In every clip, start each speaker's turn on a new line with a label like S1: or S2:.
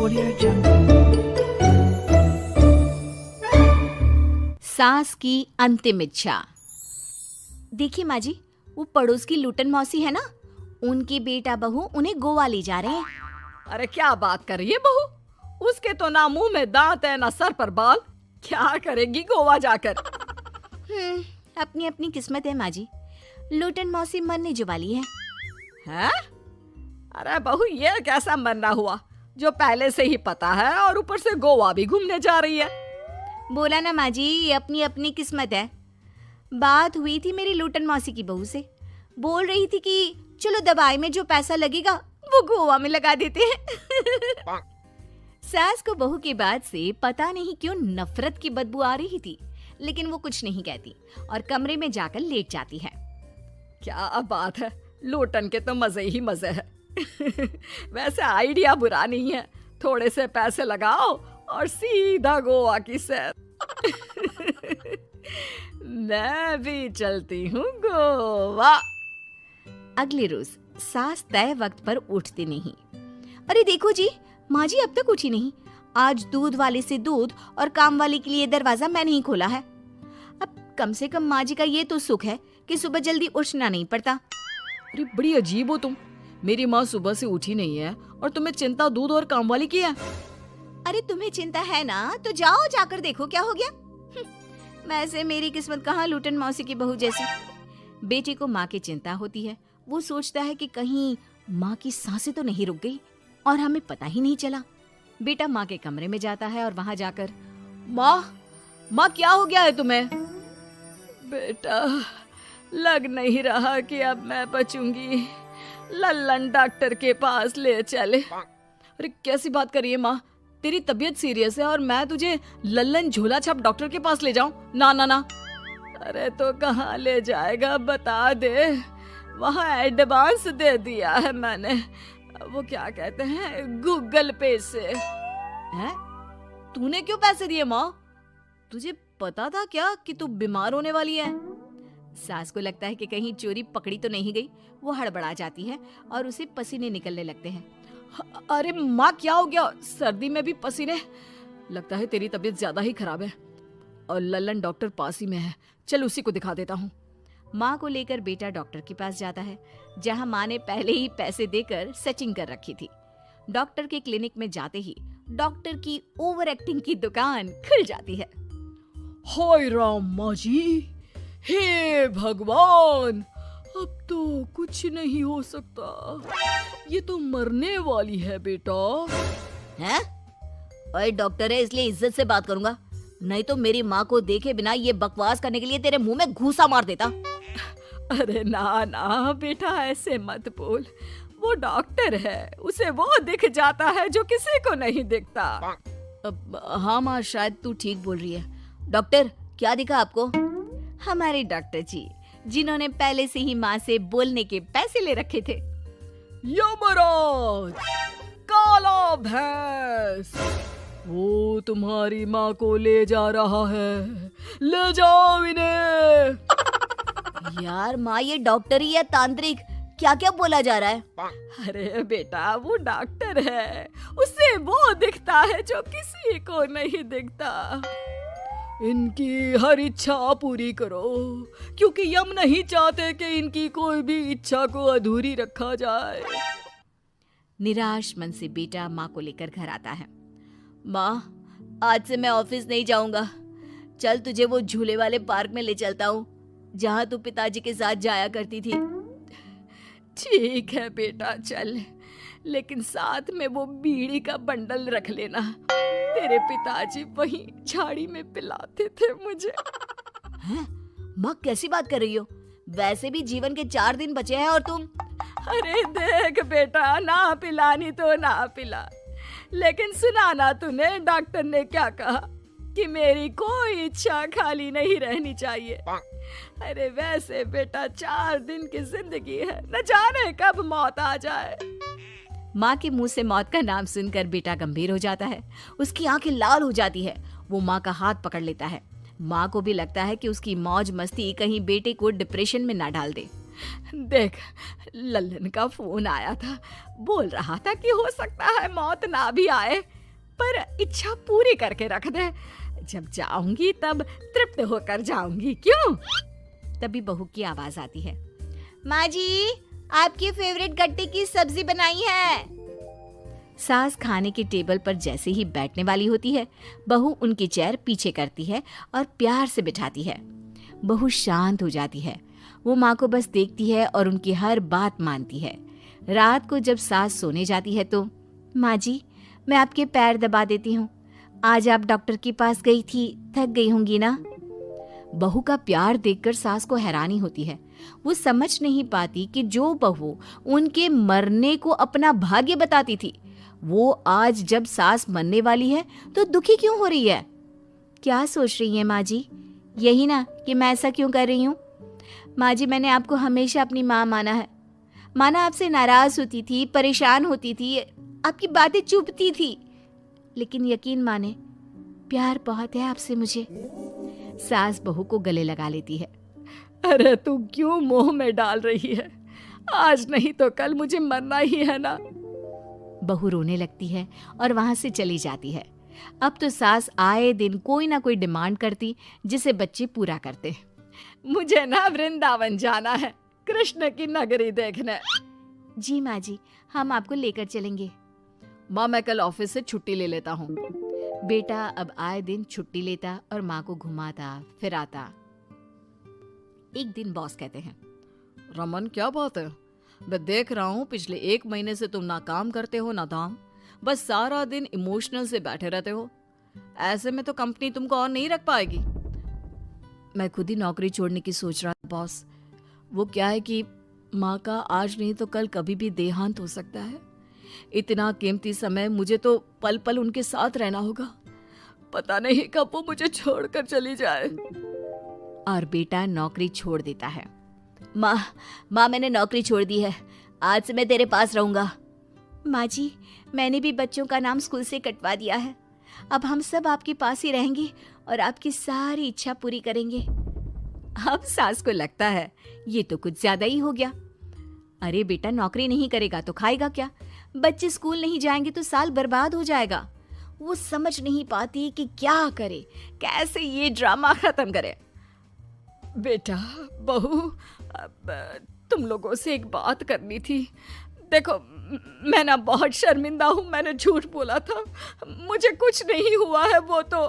S1: Audio Jungle।
S2: सास की अंतिम इच्छा। देखिए माँ जी, वो पड़ोस की लूटन मौसी है ना, उनकी बेटा बहू उन्हें गोवा ले जा रहे हैं।
S3: अरे क्या बात कर रही है बहू, उसके तो ना मुंह में दांत है ना सर पर बाल, क्या करेगी गोवा जाकर।
S2: अपनी अपनी किस्मत है माँ जी, लूटन मौसी मरने जो वाली है।
S3: हैं? अरे बहू ये कैसा मरना हुआ जो पहले से ही पता है और ऊपर से गोवा भी घूमने जा रही है।
S2: बोला ना माँ जी, ये अपनी अपनी किस्मत है। बात हुई थी मेरी लूटन मौसी की बहू से, बोल रही थी कि चलो दवाई में जो पैसा लगेगा वो गोवा में लगा देते हैं। सास को बहू की बात से पता नहीं क्यों नफरत की बदबू आ रही थी, लेकिन वो कुछ नहीं कहती और कमरे में जाकर लेट जाती है।
S3: क्या बात है, लूटन के तो मजे ही मजे है। वैसे आइडिया बुरा नहीं है, थोड़े से पैसे लगाओ और सीधा गोवा की सैर। मैं भी चलती हूँ गोवा।
S2: अगले रोज सास तय वक्त पर उठती नहीं। अरे देखो जी, माँ जी अब तक उठी नहीं। आज दूध वाले से दूध और काम वाले के लिए दरवाजा मैंने ही खोला है। अब कम से कम माँ जी का ये तो सुख है कि सुबह जल्दी उठना नहीं पड़ता।
S3: अरे बड़ी अजीब हो तुम, मेरी माँ सुबह से उठी नहीं है और तुम्हें चिंता दूध और काम वाली की है।
S2: अरे तुम्हें चिंता है ना, तो जाओ जाकर देखो क्या हो गया। वैसे मेरी किस्मत कहाँ लूटन मौसी की बहू जैसी। बेटे को माँ की चिंता होती है, वो सोचता है कि कहीं माँ की सांसें तो नहीं रुक गई और हमें पता ही नहीं चला। बेटा माँ के कमरे में जाता है और वहां जाकर,
S3: माँ क्या हो गया है तुम्हें? बेटा लग नहीं रहा कि अब मैं बचूंगी, लल्लन डॉक्टर के पास ले चले। अरे कैसी बात कर रही है माँ, तेरी तबीयत सीरियस है और मैं तुझे लल्लन झोला छाप डॉक्टर के पास ले जाऊं? ना ना ना। अरे तो कहाँ ले जाएगा बता दे, वहाँ एडवांस दे दिया है मैंने, वो क्या कहते हैं गूगल पे से। हैं? तूने क्यों पैसे दिए माँ? तुझे पता था क्या कि तू बीमार होने वाली है?
S2: सास को लगता है कि कहीं चोरी पकड़ी तो नहीं गई। वो हड़बड़ा जाती है और उसे पसीने निकलने लगते हैं।
S3: अरे माँ क्या हो गया, सर्दी में भी पसीने? लगता है तेरी तबीयत ज्यादा ही खराब है और लल्लन डॉक्टर पास ही में है, चल उसी को दिखा देता हूँ।
S2: माँ को लेकर बेटा डॉक्टर के पास जाता है, जहाँ माँ ने पहले ही पैसे देकर सेटिंग कर रखी थी। डॉक्टर के क्लिनिक में जाते ही डॉक्टर की ओवर एक्टिंग की दुकान खुल जाती है।
S3: हाय राम माँ जी, हे भगवान, अब तो कुछ नहीं हो सकता, ये तो मरने वाली है बेटा।
S2: हैं? ओए डॉक्टर है इसलिए इज्जत से बात करूंगा, नहीं तो मेरी माँ को देखे बिना ये बकवास करने के लिए तेरे मुंह में घूसा मार देता।
S3: अरे ना ना बेटा ऐसे मत बोल, वो डॉक्टर है, उसे वो दिख जाता है जो किसी को नहीं दिखता।
S2: हाँ माँ शायद तू ठीक बोल रही है। डॉक्टर क्या दिखा आपको? हमारे डॉक्टर जी, जिन्होंने पहले से ही माँ से बोलने के पैसे ले रखे थे।
S3: यमराज, काला भैंस, वो तुम्हारी माँ को ले जा रहा है, ले जाओ इन्हें।
S2: यार माँ ये डॉक्टर ही है तांत्रिक, क्या क्या बोला जा रहा है?
S3: अरे बेटा वो डॉक्टर है, उसे वो दिखता है जो किसी को नहीं दिखता। इनकी हर इच्छा पूरी करो, क्योंकि यम नहीं चाहते कि इनकी कोई भी इच्छा को अधूरी रखा जाए।
S2: निराश मन से बेटा माँ को लेकर घर आता है। माँ आज से मैं ऑफिस नहीं जाऊंगा, चल तुझे वो झूले वाले पार्क में ले चलता हूँ जहाँ तू पिताजी के साथ जाया करती थी।
S3: ठीक है बेटा चल, लेकिन साथ में वो बीड़ी का बंडल रख लेना, तेरे पिताजी वहीं झाड़ी में पिलाते थे मुझे।
S2: हैं? माँ कैसी बात कर रही हो? वैसे भी जीवन के 4 दिन बचे हैं और तुम।
S3: अरे देख बेटा, ना पिलानी तो ना पिला, लेकिन सुना ना तूने डॉक्टर ने क्या कहा कि मेरी कोई इच्छा खाली नहीं रहनी चाहिए। अरे वैसे बेटा 4 दिन की जिंदगी है, न जाने कब मौत आ जाए।
S2: माँ के मुंह से मौत का नाम सुनकर बेटा गंभीर हो जाता है, उसकी आंखें लाल हो जाती है। वो माँ का हाथ पकड़ लेता है। माँ को भी लगता है कि उसकी मौज मस्ती कहीं बेटे को डिप्रेशन में ना डाल दे।
S3: देख, लल्लन का फोन आया था, बोल रहा था कि हो सकता है मौत ना भी आए, पर इच्छा पूरी करके रख दे। जब जाऊंगी तब तृप्त होकर जाऊंगी, क्यों?
S2: तभी बहू की आवाज आती है, माँ जी आपकी फेवरेट गट्टे की सब्जी बनाई है। सास खाने के टेबल पर जैसे ही बैठने वाली होती है, बहू उनकी चेयर पीछे करती है और प्यार से बिठाती है। बहू शांत हो जाती है। वो माँ को बस देखती है और उनकी हर बात मानती है। रात को जब सास सोने जाती है तो, माँ जी मैं आपके पैर दबा देती हूँ, आज आप डॉक्टर के पास गई थी, थक गई होंगी ना। बहू का प्यार देखकर सास को हैरानी होती है। वो समझ नहीं पाती कि जो बहू उनके मरने को अपना भाग्य बताती थी, वो आज जब सास मरने वाली है तो दुखी क्यों हो रही है। क्या सोच रही है माँ जी? यही ना कि मैं ऐसा क्यों कर रही हूँ। माँ जी मैंने आपको हमेशा अपनी माँ माना है। माना आपसे नाराज होती थी, परेशान होती थी, आपकी बातें चुभती थी, लेकिन यकीन माने प्यार बहुत है आपसे मुझे। सास बहू को गले लगा लेती है।
S3: अरे तू क्यों मोह में डाल रही है? आज नहीं तो कल मुझे मरना ही है ना।
S2: बहू रोने लगती है और वहां से चली जाती है। अब तो सास आए दिन कोई ना कोई डिमांड करती जिसे बच्चे पूरा करते।
S3: मुझे ना वृंदावन जाना है, कृष्ण की नगरी देखने।
S2: जी माँ जी, हम आपको लेकर चलेंगे।
S3: माँ मैं कल ऑफिस से छुट्टी ले लेता हूँ।
S2: बेटा अब आए दिन छुट्टी लेता और माँ को घुमाता फिराता। एक दिन बॉस कहते हैं,
S3: रमन क्या बात है? मैं देख रहा हूँ पिछले 1 महीने से तुम ना काम करते हो ना दाम, बस सारा दिन इमोशनल से बैठे रहते हो। ऐसे में तो कंपनी तुमको और नहीं रख पाएगी। मैं खुद ही नौकरी छोड़ने की सोच रहा था बॉस। वो क्या है कि माँ का आज नहीं तो कल कभी भी देहांत हो सकता है। इतना कीमती समय मुझे तो पल पल उनके साथ रहना होगा। पता नहीं कब वो मुझे छोड़कर चली जाए।
S2: और बेटा नौकरी छोड़ देता है। माँ मैंने नौकरी छोड़ दी है, आज से मैं तेरे पास रहूंगा। माँ जी मैंने भी बच्चों का नाम स्कूल से कटवा दिया है, अब हम सब आपके पास ही रहेंगे और आपकी सारी इच्छा पूरी करेंगे। अब सास को लगता है ये तो कुछ ज्यादा ही हो गया। अरे बेटा नौकरी नहीं करेगा तो खाएगा क्या? बच्चे स्कूल नहीं जाएंगे तो साल बर्बाद हो जाएगा। वो समझ नहीं पाती कि क्या करे, कैसे ये ड्रामा खत्म करे।
S3: बेटा बहू, तुम लोगों से एक बात करनी थी। देखो मैं ना बहुत शर्मिंदा हूँ, मैंने झूठ बोला था, मुझे कुछ नहीं हुआ है। वो तो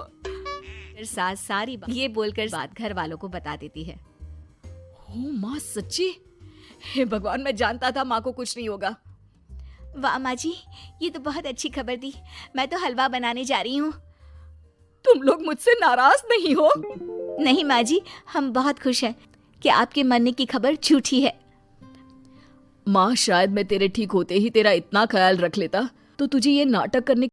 S2: फिर सास सारी बात ये बोलकर बात घर वालों को बता देती है।
S3: ओ माँ सच्ची? हे भगवान, मैं जानता था माँ को कुछ नहीं होगा।
S2: वाह माँ जी, ये तो बहुत अच्छी खबर दी। मैं तो हलवा बनाने जा रही हूँ।
S3: तुम लोग मुझसे नाराज नहीं हो?
S2: नहीं माँ जी, हम बहुत खुश हैं कि आपके मरने की खबर झूठी है।
S3: माँ शायद मैं तेरे ठीक होते ही तेरा इतना ख्याल रख लेता तो तुझे ये नाटक करने